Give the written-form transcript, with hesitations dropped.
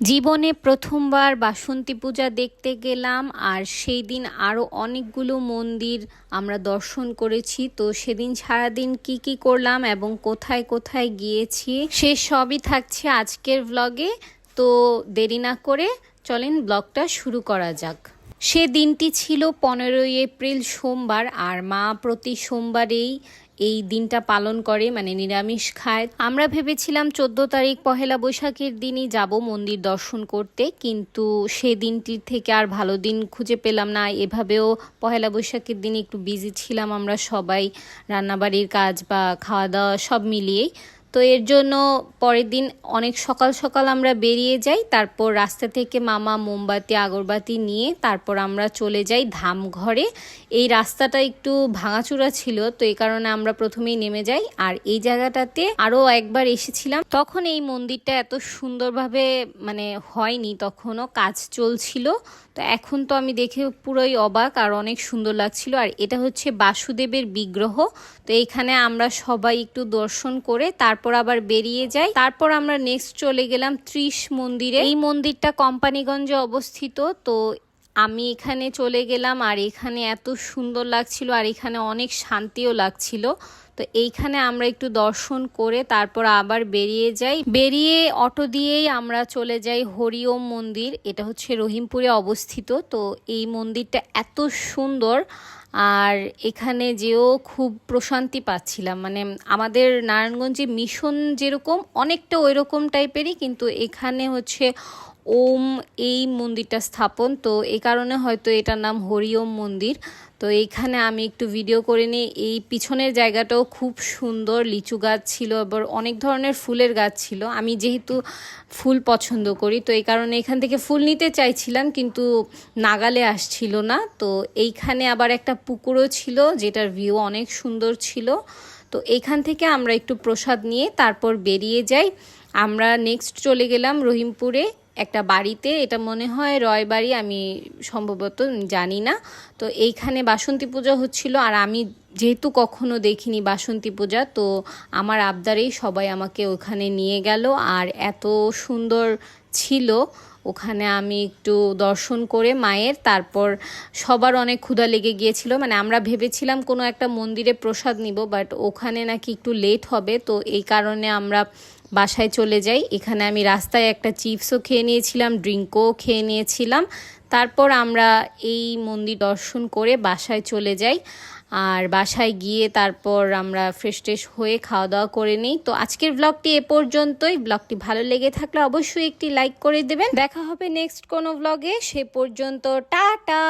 জীবনে প্রথমবার বাসন্তী পূজা দেখতে গেলাম আর সেই দিন আরও অনেকগুলো মন্দির আমরা দর্শন করেছি। তো সেদিন সারাদিন কি করলাম এবং কোথায় কোথায় গিয়েছি সে সবই থাকছে আজকের ব্লগে। তো দেরি না করে চলেন ব্লগটা শুরু করা যাক। সে দিনটি ছিল 15ই এপ্রিল সোমবার, আর মা প্রতি সোমবারেই এই দিনটা পালন করে, মানে নিরামিষ খায়। আমরা ভেবেছিলাম 14 তারিখ পহেলা বৈশাখের দিনই যাব মন্দির দর্শন করতে, কিন্তু সে দিনটির থেকে আর ভালো দিন খুঁজে পেলাম না। এভাবেও পহেলা বৈশাখের দিন একটু বিজি ছিলাম আমরা সবাই, রান্নাবাড়ির কাজ বা খাওয়া দাওয়া সব মিলিয়েই। তো এর জন্য পরের দিন অনেক সকাল সকাল আমরা বেরিয়ে যাই। তারপর রাস্তা থেকে মামা মোমবাতি আগরবাতি নিয়ে তারপর আমরা চলে যাই ধামঘরে। এই রাস্তাটা একটু ভাঙাচুরা ছিল, তো এই কারণে আমরা প্রথমেই নেমে যাই। আর এই জায়গাটাতে আরও একবার এসেছিলাম, তখন এই মন্দিরটা এত সুন্দরভাবে মানে হয়নি, তখনও কাজ চলছিল। তো এখন তো আমি দেখে পুরোই অবাক, আর অনেক সুন্দর লাগছিল। আর এটা হচ্ছে বাসুদেবের বিগ্রহ। তো এইখানে আমরা সবাই একটু দর্শন করে তারপর আবার বেরিয়ে যাই। তারপর আমরা নেক্সট চলে গেলাম ত্রিশ মন্দিরে। এই মন্দিরটা কোম্পানিগঞ্জে অবস্থিত। তো আমি এখানে চলে গেলাম, আর এখানে এত সুন্দর লাগছিল, আর এখানে অনেক শান্তিও লাগছিল। তো এইখানে আমরা একটু দর্শন করে তারপর আবার বেরিয়ে যাই। বেরিয়ে অটো দিয়েই আমরা চলে যাই হরিওম মন্দির। এটা হচ্ছে রহিমপুরে অবস্থিত। তো এই মন্দিরটা এত সুন্দর, আর এখানে যেও খুব প্রশান্তি পাচ্ছিলাম। মানে আমাদের নারায়ণগঞ্জে মিশন যেরকম অনেকটা ওই রকম টাইপেরই, কিন্তু এখানে হচ্ছে ওম এই মন্দিরটা স্থাপন। তো এই কারণে হয়তো এটার নাম হরিওম মন্দির। তো এইখানে আমি একটু ভিডিও করে নিই। এই পিছনের জায়গাটাও খুব সুন্দর, লিচু গাছ ছিল, আবার অনেক ধরনের ফুলের গাছ ছিল। আমি যেহেতু ফুল পছন্দ করি, তো এই কারণে এখান থেকে ফুল নিতে চাইছিলাম, কিন্তু নাগালে আসছিল না। তো এইখানে আবার একটা পুকুরও ছিল, যেটার ভিউ অনেক সুন্দর ছিল। তো এইখান থেকে আমরা একটু প্রসাদ নিয়ে তারপর বেরিয়ে যাই। আমরা নেক্সট চলে গেলাম রহিমপুরে একটা বাড়িতে, এটা মনে হয় রয়বাড়ি, আমি সম্ভবত জানি না। তো এইখানে বাসন্তী পূজা হচ্ছিল, আর আমি যেহেতু কখনো দেখিনি বাসন্তী পূজা, তো আমার আবদারেই সবাই আমাকে ওখানে নিয়ে গেল। আর এত সুন্দর ছিল ওখানে, আমি একটু দর্শন করে মায়ের, তারপর সবার অনেক ক্ষুধা লেগে গিয়েছিল। মানে আমরা ভেবেছিলাম কোনো একটা মন্দিরে প্রসাদ নিব, বাট ওখানে নাকি একটু লেট হবে। তো এই কারণে আমরা বাসায় চলে যাই। এখানে আমি রাস্তায় একটা চিপসও খেয়ে নিয়েছিলাম, ড্রিঙ্কও খেয়ে নিয়েছিলাম। তারপর আমরা এই মন্দির দর্শন করে বাসায় চলে যাই। আর বাসায় গিয়ে তারপর আমরা ফ্রেশ ট্রেশ হয়ে খাওয়া দাওয়া করে নিই। তো আজকের ব্লগটি এ পর্যন্তই। ব্লগটি ভালো লেগে থাকলে অবশ্যই একটি লাইক করে দেবেন। দেখা হবে নেক্সট কোনো ব্লগে। সে পর্যন্ত টাটা।